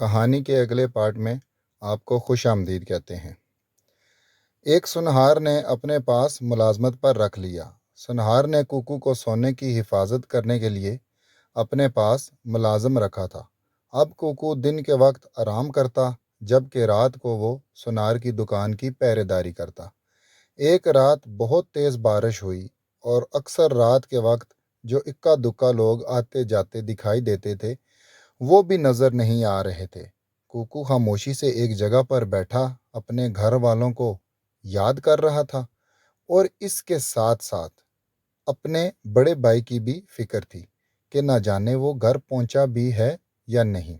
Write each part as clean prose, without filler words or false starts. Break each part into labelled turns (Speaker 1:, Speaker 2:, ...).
Speaker 1: کہانی کے اگلے پارٹ میں آپ کو خوش آمدید کہتے ہیں۔ ایک سنہار نے اپنے پاس ملازمت پر رکھ لیا۔ سنہار نے کوکو کو سونے کی حفاظت کرنے کے لیے اپنے پاس ملازم رکھا تھا۔ اب کوکو دن کے وقت آرام کرتا جبکہ رات کو وہ سنار کی دکان کی پہرے داری کرتا۔ ایک رات بہت تیز بارش ہوئی اور اکثر رات کے وقت جو اکا دکا لوگ آتے جاتے دکھائی دیتے تھے وہ بھی نظر نہیں آ رہے تھے۔ کوکو خاموشی سے ایک جگہ پر بیٹھا اپنے گھر والوں کو یاد کر رہا تھا اور اس کے ساتھ ساتھ اپنے بڑے بھائی کی بھی فکر تھی کہ نہ جانے وہ گھر پہنچا بھی ہے یا نہیں۔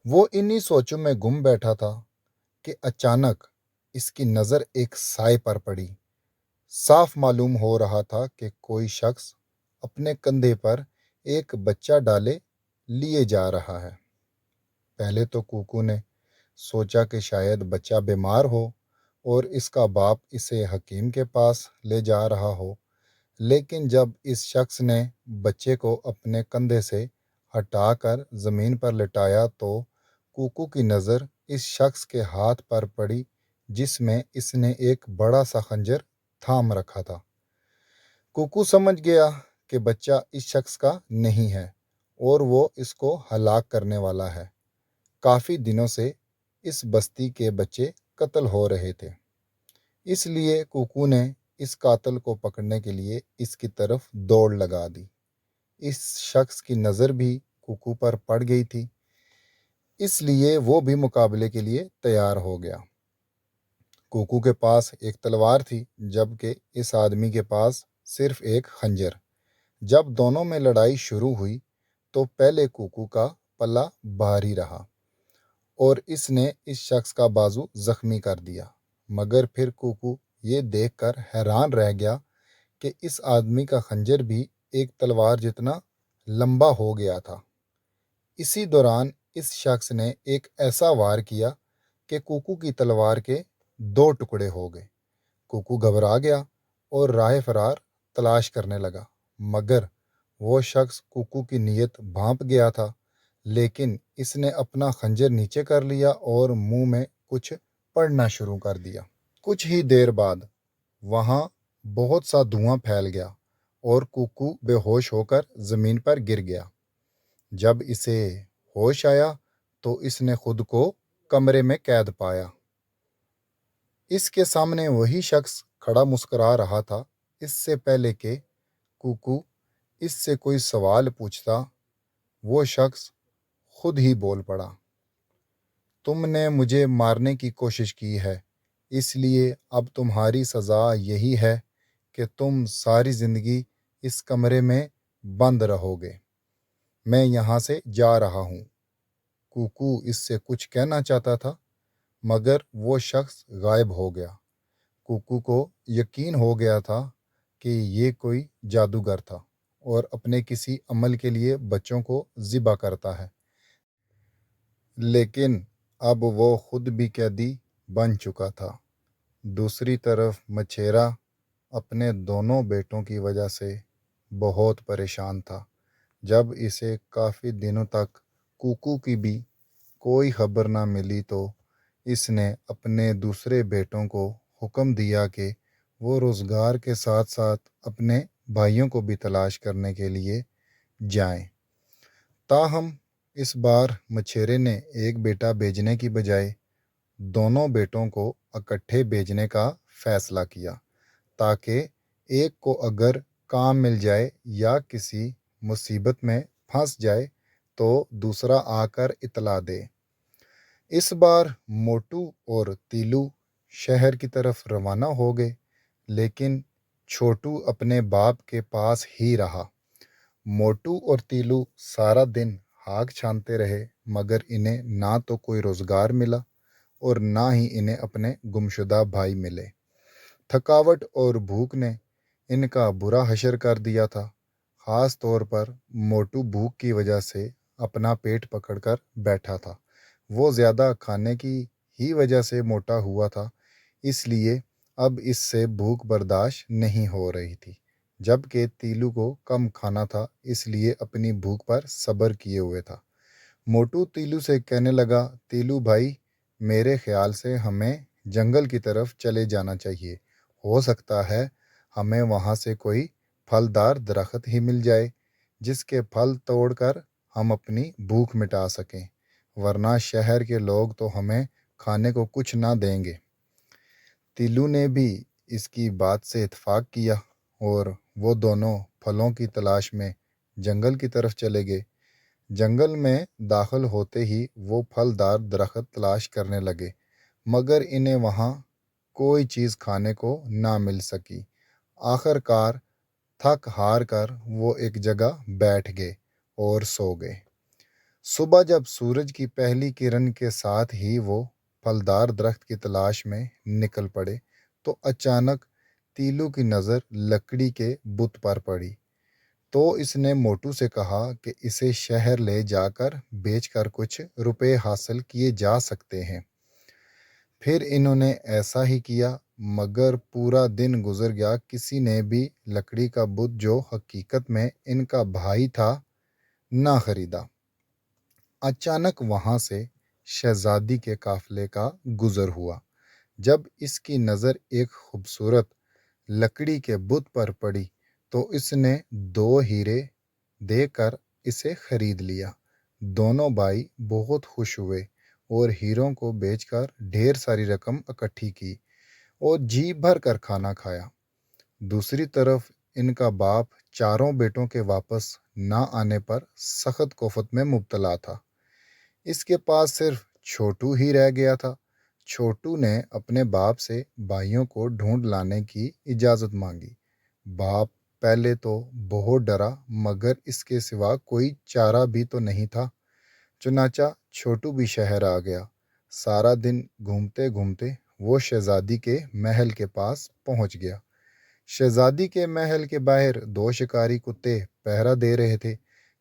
Speaker 1: وہ انہی سوچوں میں گم بیٹھا تھا کہ اچانک اس کی نظر ایک سائے پر پڑی۔ صاف معلوم ہو رہا تھا کہ کوئی شخص اپنے کندھے پر ایک بچہ ڈالے لیے جا رہا ہے۔ پہلے تو کوکو نے سوچا کہ شاید بچہ بیمار ہو اور اس کا باپ اسے حکیم کے پاس لے جا رہا ہو، لیکن جب اس شخص نے بچے کو اپنے کندھے سے ہٹا کر زمین پر لٹایا تو کوکو کی نظر اس شخص کے ہاتھ پر پڑی جس میں اس نے ایک بڑا سا خنجر تھام رکھا تھا۔ کوکو سمجھ گیا کہ بچہ اس شخص کا نہیں ہے اور وہ اس کو ہلاک کرنے والا ہے۔ کافی دنوں سے اس بستی کے بچے قتل ہو رہے تھے، اس لیے کوکو نے اس قاتل کو پکڑنے کے لیے اس کی طرف دوڑ لگا دی۔ اس شخص کی نظر بھی کوکو پر پڑ گئی تھی، اس لیے وہ بھی مقابلے کے لیے تیار ہو گیا۔ کوکو کے پاس ایک تلوار تھی جبکہ اس آدمی کے پاس صرف ایک خنجر۔ جب دونوں میں لڑائی شروع ہوئی تو پہلے کوکو کا پلہ بھاری رہا اور اس نے اس شخص کا بازو زخمی کر دیا، مگر پھر کوکو یہ دیکھ کر حیران رہ گیا کہ اس آدمی کا خنجر بھی ایک تلوار جتنا لمبا ہو گیا تھا۔ اسی دوران اس شخص نے ایک ایسا وار کیا کہ کوکو کی تلوار کے 2 ٹکڑے ہو گئے۔ کوکو گھبرا گیا اور راہ فرار تلاش کرنے لگا، مگر وہ شخص کوکو کی نیت بھانپ گیا تھا، لیکن اس نے اپنا خنجر نیچے کر لیا اور منہ میں کچھ پڑھنا شروع کر دیا۔ کچھ ہی دیر بعد وہاں بہت سا دھواں پھیل گیا اور کوکو بے ہوش ہو کر زمین پر گر گیا۔ جب اسے ہوش آیا تو اس نے خود کو کمرے میں قید پایا۔ اس کے سامنے وہی شخص کھڑا مسکرا رہا تھا۔ اس سے پہلے کہ کوکو اس سے کوئی سوال پوچھتا وہ شخص خود ہی بول پڑا، تم نے مجھے مارنے کی کوشش کی ہے، اس لیے اب تمہاری سزا یہی ہے کہ تم ساری زندگی اس کمرے میں بند رہو گے۔ میں یہاں سے جا رہا ہوں۔ کوکو اس سے کچھ کہنا چاہتا تھا مگر وہ شخص غائب ہو گیا۔ کوکو کو یقین ہو گیا تھا کہ یہ کوئی جادوگر تھا اور اپنے کسی عمل کے لیے بچوں کو ذبح کرتا ہے، لیکن اب وہ خود بھی قیدی بن چکا تھا۔ دوسری طرف مچھیرا اپنے دونوں بیٹوں کی وجہ سے بہت پریشان تھا۔ جب اسے کافی دنوں تک کوکو کی بھی کوئی خبر نہ ملی تو اس نے اپنے دوسرے بیٹوں کو حکم دیا کہ وہ روزگار کے ساتھ ساتھ اپنے بھائیوں کو بھی تلاش کرنے کے لیے جائیں۔ تاہم اس بار مچھیرے نے ایک بیٹا بھیجنے کی بجائے دونوں بیٹوں کو اکٹھے بھیجنے کا فیصلہ کیا تاکہ ایک کو اگر کام مل جائے یا کسی مصیبت میں پھنس جائے تو دوسرا آ کر اطلاع دے۔ اس بار موٹو اور تیلو شہر کی طرف روانہ ہو گئے، لیکن چھوٹو اپنے باپ کے پاس ہی رہا۔ موٹو اور تیلو سارا دن ہاک چھانتے رہے مگر انہیں نہ تو کوئی روزگار ملا اور نہ ہی انہیں اپنے گمشدہ بھائی ملے۔ تھکاوٹ اور بھوک نے ان کا برا حشر کر دیا تھا۔ خاص طور پر موٹو بھوک کی وجہ سے اپنا پیٹ پکڑ کر بیٹھا تھا۔ وہ زیادہ کھانے کی ہی وجہ سے موٹا ہوا تھا، اس لیے اب اس سے بھوک برداشت نہیں ہو رہی تھی، جبکہ تیلو کو کم کھانا تھا اس لیے اپنی بھوک پر صبر کیے ہوئے تھا۔ موٹو تیلو سے کہنے لگا، تیلو بھائی، میرے خیال سے ہمیں جنگل کی طرف چلے جانا چاہیے، ہو سکتا ہے ہمیں وہاں سے کوئی پھلدار درخت ہی مل جائے جس کے پھل توڑ کر ہم اپنی بھوک مٹا سکیں، ورنہ شہر کے لوگ تو ہمیں کھانے کو کچھ نہ دیں گے۔ تیلو نے بھی اس کی بات سے اتفاق کیا اور وہ دونوں پھلوں کی تلاش میں جنگل کی طرف چلے گئے۔ جنگل میں داخل ہوتے ہی وہ پھلدار درخت تلاش کرنے لگے، مگر انہیں وہاں کوئی چیز کھانے کو نہ مل سکی۔ آخر کار تھک ہار کر وہ ایک جگہ بیٹھ گئے اور سو گئے۔ صبح جب سورج کی پہلی کرن کے ساتھ ہی وہ پھلدار درخت کی تلاش میں نکل پڑے تو اچانک تیلو کی نظر لکڑی کے بت پر پڑی۔ تو اس نے موٹو سے کہا کہ اسے شہر لے جا کر بیچ کر کچھ روپے حاصل کیے جا سکتے ہیں۔ پھر انہوں نے ایسا ہی کیا، مگر پورا دن گزر گیا، کسی نے بھی لکڑی کا بت جو حقیقت میں ان کا بھائی تھا نہ خریدا۔ اچانک وہاں سے شہزادی کے قافلے کا گزر ہوا۔ جب اس کی نظر ایک خوبصورت لکڑی کے بت پر پڑی تو اس نے 2 ہیرے دے کر اسے خرید لیا۔ دونوں بھائی بہت خوش ہوئے اور ہیروں کو بیچ کر ڈھیر ساری رقم اکٹھی کی اور جی بھر کر کھانا کھایا۔ دوسری طرف ان کا باپ چاروں بیٹوں کے واپس نہ آنے پر سخت کوفت میں مبتلا تھا۔ اس کے پاس صرف چھوٹو ہی رہ گیا تھا۔ چھوٹو نے اپنے باپ سے بھائیوں کو ڈھونڈ لانے کی اجازت مانگی۔ باپ پہلے تو بہت ڈرا، مگر اس کے سوا کوئی چارہ بھی تو نہیں تھا۔ چنانچہ چھوٹو بھی شہر آ گیا۔ سارا دن گھومتے گھومتے وہ شہزادی کے محل کے پاس پہنچ گیا۔ شہزادی کے محل کے باہر 2 شکاری کتے پہرا دے رہے تھے۔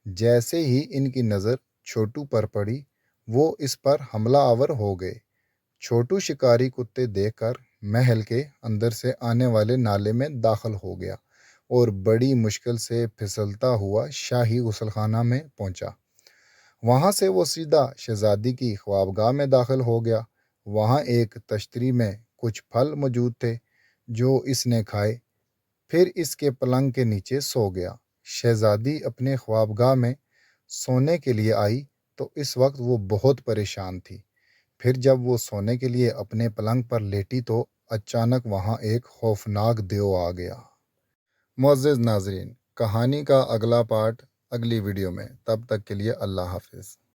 Speaker 1: جیسے ہی ان کی نظر چھوٹو پر پڑی، وہ اس پر حملہ آور ہو گئے۔ چھوٹو شکاری کتے دیکھ کر محل کے اندر سے آنے والے نالے میں داخل ہو گیا اور بڑی مشکل سے پھسلتا ہوا شاہی غسل خانہ میں پہنچا۔ وہاں سے وہ سیدھا شہزادی کی خوابگاہ میں داخل ہو گیا۔ وہاں ایک تشتری میں کچھ پھل موجود تھے جو اس نے کھائے، پھر اس کے پلنگ کے نیچے سو گیا۔ شہزادی اپنے خوابگاہ میں سونے کے لیے آئی تو اس وقت وہ بہت پریشان تھی۔ پھر جب وہ سونے کے لیے اپنے پلنگ پر لیٹی تو اچانک وہاں ایک خوفناک دیو آ گیا۔ معزز ناظرین، کہانی کا اگلا پارٹ اگلی ویڈیو میں، تب تک کے لیے اللہ حافظ۔